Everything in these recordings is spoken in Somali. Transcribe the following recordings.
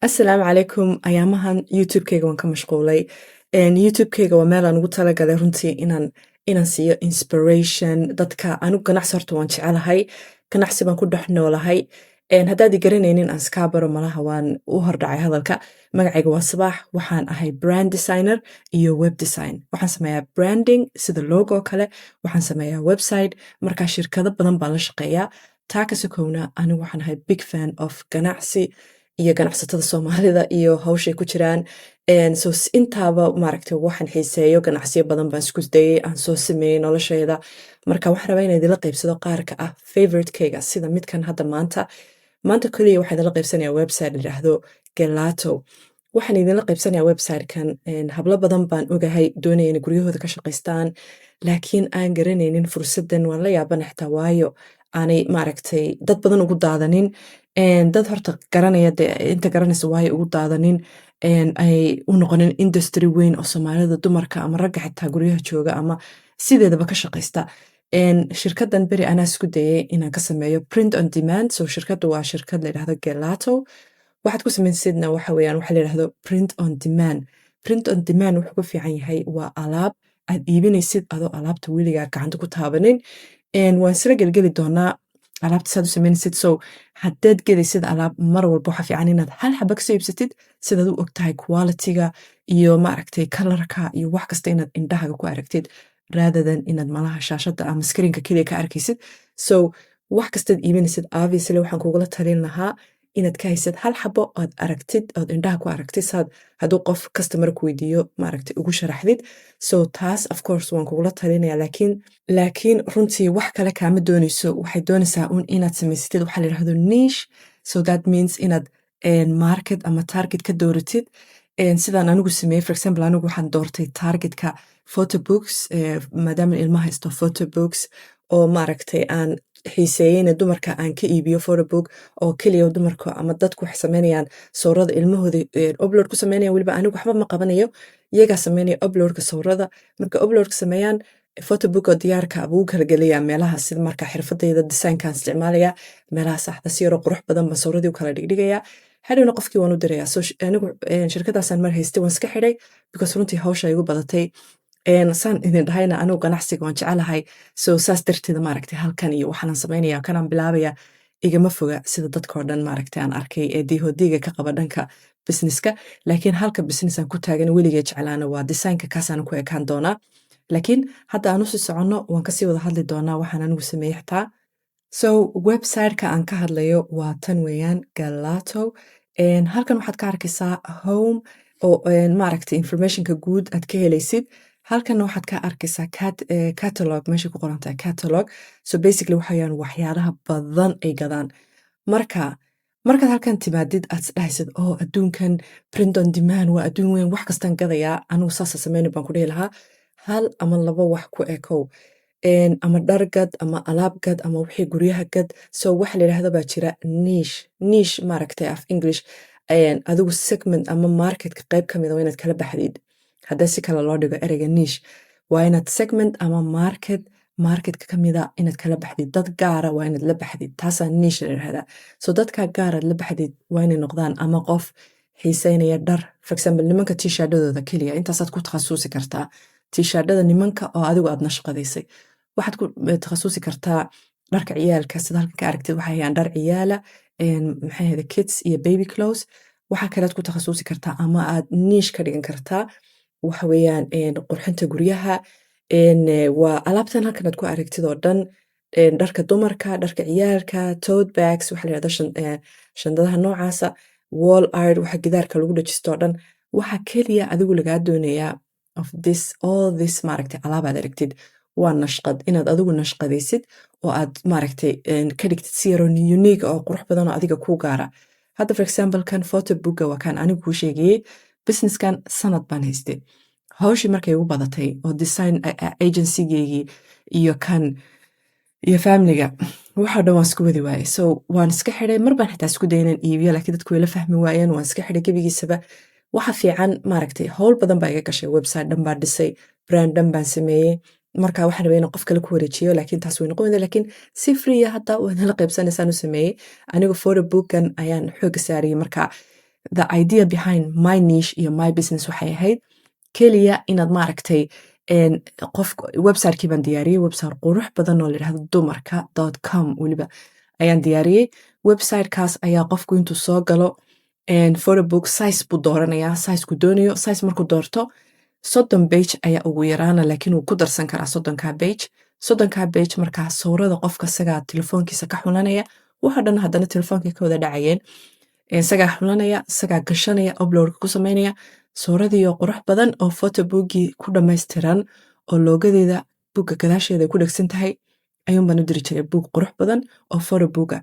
Asalaamu calaykum. Ayaamahan youtube-kayga waan ka mashquulay. youtube-kayga waa meel aan ugu talagalay runtii inaan siiyo inspiration dadka. Anigu ganacsi horta waan jecelahay, ganacsi baan ku dhex noolahay. Haddaad i garanaynin aan iskaa baro malaha waan u hordhacay hadalka. Magacayga waa Sabaax, waxaan ahay brand designer iyo web design. Waxaan sameeyaa branding sida logo kale, waxaan sameeyaa website, markaa shirkado badan baan la shaqeeyaa. Taa ka sokowna anigu waxaan ahay big fan of ganacsi iyo ganacsatada Soomaalida iyo hawshay ku jiraan. So intaaba maaragtay waxaan xiiseeyo ganacsiyo badan baan isku dayay aan soo sameeyay noloshayda. Marka waxaan rabaa inaan idila qaybsado qaarka ah favorite-kayga sida midkan hadda maanta kaliya waxaan idila qaybsanayaa website la yiraahdo Gelato. Waxaan idinla qaybsanayaa website-kan hablo badan baan ogahay doonaya inay guryahooda ka shaqaystaan, laakiin aan garanaynin fursadan. Waan la yaabanahay xitaa waayo aanay maaragtay dad badan ugu daadanin. Dad horta garanaya inta garanaysa waayo ugu daadanin ay u noqonin industry weyn oo Soomaalida dumarka ama ragga xitaa guryaha jooga ama sideedaba ka shaqaysta. Shirkadan beri anaa isku dayay inaan ka sameeyo print on demand. So shirkadu waa shirkad la yiraahdo Gelato. Waxaad ku samaysidna waxa weeyaan waxa la yiraahdo print on demand. Print on demand wuxuu ku fiican yahay waa alaab aad iibinaysid adoo alaabta weligaa gacanta ku taabanin. Waan isla gelgeli doonaa alaabta saad u samaynaysid. So haddaad gedaysid alaab mar walba waxa fiican inaad hal xaba ka soo iibsatid sidaad u ogtahay quality-ga iyo maaragtay kalarka iyo wax kasta inaad indhahaga ku aragtid rather than inaad malaha shaashada ama screen-ka kaliya ka arkaysid. So wax kastaad iibinaysid obviously waxaan kugula talin lahaa inaad ka haysid hal xabo ood aragtid ood indhaha ku aragtid saad hadduu qof customer ku weydiiyo maaragtay ugu sharaxdid. So taas of course waan kugula talinayaa laakiin runtii wax kale kaama doonayso. Waxay doonaysaa inaad samaysatid waxa la yiraahdo niche. So that means inaad market ama target ka dooratid. Sidaan anigu sameeyay for example anigu waxaan doortay targetka photo books maadaama ilmaha haysto photo books oo maaragtay aan xiiseeyayna dumarka aan ka iibiyo photo book oo kaliya dumarka ama dadku waxay sameynayaan sawirada ilmahooda upload ku sameynayaan. Weliba anigu waxba ma qabanayo, iyagaa sameynaya uploadka sawirada. Marka uploadka sameeyaan photo book oo diyaarka buu kala gelayaa meelaha sida marka xirfadayda design-kaan isticmaalaya meelaha saxda si yar oo qurux badan baan sawiradii u kala dhigdhigayaa. Hadhowna qofkii waan u dirayaa. So anigu shirkadaasaan mar haystay waan iska xidhay because runtii hawsha igu badatay. Saan idin dhahayna anigu ganacsiga waan jecelahay. So saas darteeda maaragtay halkan iyo waxaan samaynayaa kanaan bilaabaya igama foga sida dadka oo dhan maaragtay aan arkay ee diihoodiga ka qaba dhanka businesska. Laakiin halka business aan ku taagan weligay jeclaana waa design-ka kaasaan ku ekaan doonaa. Laakiin hadda aan u sii soconno waan kasii wada hadli doonaa waxaan anigu sameeyay xitaa. So website-ka aan ka hadlayo waa tan weeyaan Gelato. Halkan waxaad ka arkaysaa home oo maaragtay informationka guud aad ka helaysid. Halkan waxaad ka arkaysaa catalog meesha ku qoran tahay catalog. So basically waxayaan waxyaalaha badan ay gadaan. Markaad halkan timaadid aad isdhahaysid oo adduunkan print on demand waa adduun weyn wax kastaan gadayaa. Anigu saasa sameyn baan ku dhihi lahaa hal ama laba wax ku ekow. Ama dhar gad ama alaab gad ama wixii guryaha gad. So waxa la yiraahdo baa jira niche maaragtay af English adigu segment ama marketka qayb ka mid ah inaad kala baxdid. Hadda si kale loo dhigo ereyga niche waa inaad segment ama marketka ka mid ah inaad kala baxdid. Dad gaara waa inaad la baxdid. Taasaa niche la yiraahdaa. So dadka gaar aad la baxdid waa inay noqdaan ama qof xiiseynaya dhar. For example nimanka t-shirt-dooda kaliya intaasaad ku takhasusi kartaa. T-shirt-dada nimanka oo adigu aad nashqadaysay. Waxaad ku takhasusi kartaa dharka ciyaalka sida halkan ka aragtid waxay hayaan dhar ciyaala maxay ahayd kids iyo baby clothes. Waxa kale aad ku takhasusi kartaa ama aad niche ka dhigan kartaa waxa weeyaan qurxinta guryaha. Waa alaabtan halkan aad ku aragtid oo dhan dharka dumarka, dharka ciyaalka, tote bags waxa la yiraahdo shandadaha noocaasa, wall art waxa gidaarka lagu dhajisto oo dhan. Waxa kaliya adigu lagaa doonayaa of all this maaragtay alaab aad aragtid waa nashqad inaad adigu nashqadaysid oo aad maaragtay ka dhigtid si yar oo unique oo qurux badan oo adiga kuu gaara. Hadda for example kan photo book waa kan anigu kuu sheegayay businesskan sanad baan haystay. Hawshii markay ugu badatay oo design agency-geygii iyo kan iyo family-ga waxa dhan waan isku wadi waayay. So waan iska xidhay mar baan xitaa isku dayay inaan iibiyo laakiin dadku way la fahmi waayeen waan iska xidhay gebigiisaba. Waxa fiican maaragtay hawl badan baa iga gashay website dhan baan dhisay brand dhan baan sameeyay. Marka waxaan rabay inaan qof kale ku wareejiyo laakiin taas way noqon wayday laakiin si free ah hadda waan la qaybsanaysaan u sameeyay. Anigu photo book-kan ayaan xoog saarayay marka the idea behind my niche iyo my business waxay ahayd keliya inaad maaragtay qof website-kii baan diyaariyey website qurux badan oo layidhahdo dumarka.com weliba ayaan diyaariyey websitekaas ayaa qofku intuu soo galo photobook size buu dooranayaa sizeku doonayo size markuu doorto 30 page ayaa ugu yaraana laakiin wuu ku darsan karaa 30 page markaa sawirada qofka isagaa telefoonkiisa ka xulanaya waxa dhan haddana telefoonkii ka wada dhacayeen isagaa xulanaya isagaa gashanaya uploadka ku samaynaya sawiradiioo qurux badan oo photobookii ku dhammaystiran oo loogadeeda buugga gadaasheeda ay ku dhegsan tahay ayuun baan u diri jiray buug qurux badan oo photobooka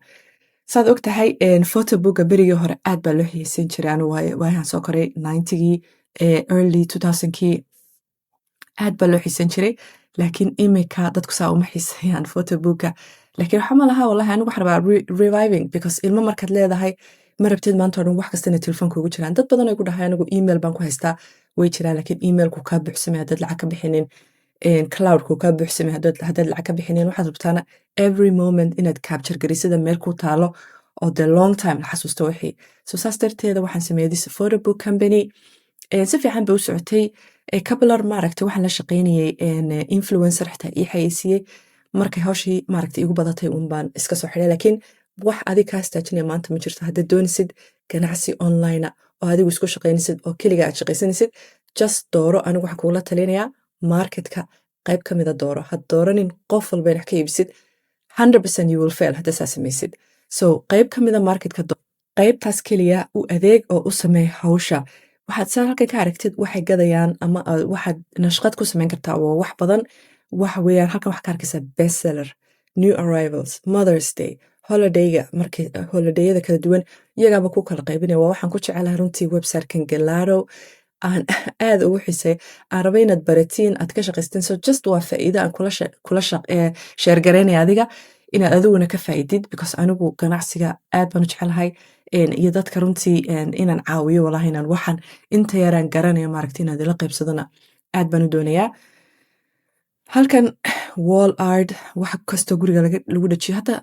saad og tahay photobooka berigii hore aad baa loo xiisan jiray anu waayahan soo koray 90gii early 2000kii aad baa loo xiisan jiray laakiin imika dadku saa uma xiisayaan photobooka laakiin waxa ma laha wallahi anigu waxaan rabaa reviving because ilmo markaad leedahay ma rabtid maanta oo dhan wax kasta inay telefoonka ugu jiraan dad badan ay ku dhahay anigu email baan ku haystaa way jiraan laakiin emailku kaa buuxsamay haddaad lacag ka bixinin cloudku kaa buuxsamay haddaad lacag ka bixinin waxaad rabtaana every moment inaad capture garisida meel ku taalo oo the long time la xasuusto wixii so saas darteeda waxaan sameeyay this photobook company si fiican bay u socotay coupler maaragtay waxaan la shaqaynayay influencer xitaa ii xayeysiiyey markay hawshii maaragtay igu badatay uun baan iska soo xidhay laakiin wax adig kaa istaajinaya maanta ma jirto haddaad doonisid ganacsi online oo adigu isku shaqaynaysid oo keliga aad shaqaysanaysid just dooro anigu waxaan kugula talinayaa marketka qayb ka mida dooro had dooranin qof walba inax ka iibsid 100% you will fail hadda saa samaysid so qayb ka mida marketka qaybtaas keliya u adeeg oo u sameey hawsha waxaad saa halkan ka aragtid waxay gadayaan ama waxaad nashqad ku samayn kartaa waa wax badan waxa weeyaan halkan waxaa ka arkaysaa bestseller new arrivals mothers day holidayga markay holidayada kala duwan iyagaaba ku kala qaybinaya waa waxaan ku jecelahay runtii websitekan galaro aan aad ugu xisay aan rabay inaad baratiin aad ka shaqaysteen so just waa faa'iido aan kula sheergaraynaya adiga inaad adiguna ka faa'iidid because anigu ganacsiga aad baan u jecelahay iyo dadka runtii inaan caawiyo walahi inaan waxaan inta yaraan garanayo maaragta inaad ila qaybsadona aad baan u doonayaa halkan wall art wax kastoo guriga lagu dhajiyo hadda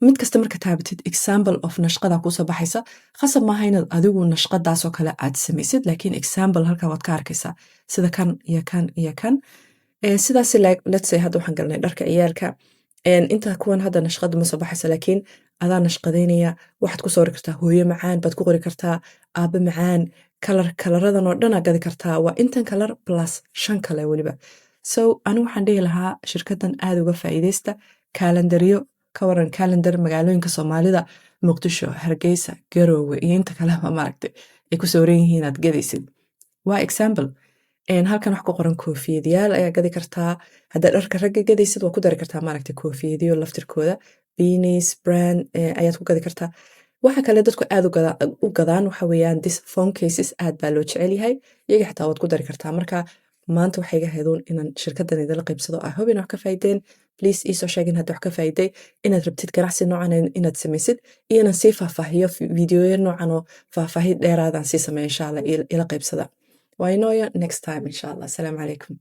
mid kasta marka taabatid example of nashqada kusoo baxaysa khasab maaha inaad adigu nashqadaasoo kale aad samaysid laakiin example halkaa waad ka arkaysaa sida kan iyo kan iyo kan sidaas let's say hadda waxaan galnay dharka ciyaalka inta kuwan hadda nashqada ma soo baxaysa laakiin adaa nashqadaynaya waxaad ku soo qori kartaa hooyo macaan baad ku qori kartaa aabbe macaan kalaradan oo dhan aad gadi kartaa waa intan kalar plus 5 kale weliba so anigu waxaan dhihi lahaa shirkadan aad uga faa'iidaysta kaalandariyo ka waran calendar magaalooyinka Soomaalida Muqdisho Hargeysa Garowe iyo inta kale maaragtay ay ku soo yihiin aad gadaysid waa example halkan wax ku qoran koofiyadayaal ayaa gadi kartaa hadda dharka ragga gadaysid waa ku dari kartaa maaragtay koofiyadiyo laftirkooda beanies brand ayaad ku gadi kartaa waxa kale dadku aad u gadaan waxa weeyaan this phone cases aad baa loo jecel yahay iyaga xitaa waad ku dari kartaa marka maanta waxay iga heedoon inaan shirkadan idinla qaybsado I hope inaad wax ka faa'iideen please iisoo sheegin hadda wax ka faa'iiday inaad rabtid ganacsi noocan inaad samaysid iyo inaan sii faahfaahiyo fiidiyoyo noocan oo faahfaahin dheeraadaan sii sameeyo insha allah ila qaybsada waa inooyo next time insha allah asalaamu calaykum